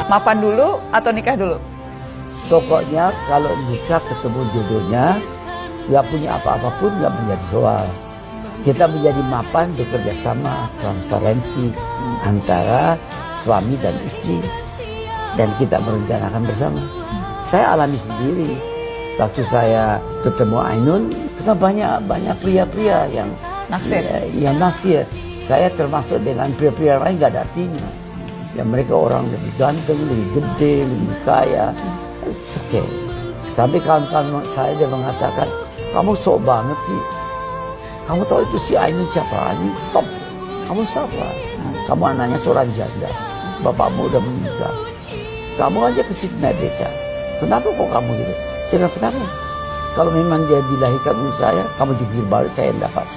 Mapan dulu atau nikah dulu? Pokoknya kalau nikah ketemu jodohnya, nggak punya apa-apa pun nggak menjadi soal. Kita menjadi mapan, bekerja sama, transparansi antara suami dan istri, dan kita merencanakan bersama. Saya alami sendiri waktu saya ketemu Ainun, itu kan banyak pria-pria yang naksir. Saya termasuk dengan pria-pria lain nggak ada artinya. Ya mereka orang lebih ganteng, lebih gede, lebih kaya. It's okay. Sampai kawan-kawan saya dia mengatakan, kamu sok banget sih. Kamu tahu itu si Ainun siapa? Ini top. Kamu siapa? Kamu anaknya seorang janda. Bapakmu udah meninggal. Kamu aja ke Sydney Beca. Kenapa kok kamu gitu? Saya bilang, kenapa? Kalau memang dia dilahirkan untuk saya, kamu jungkir balik, saya yang dapat.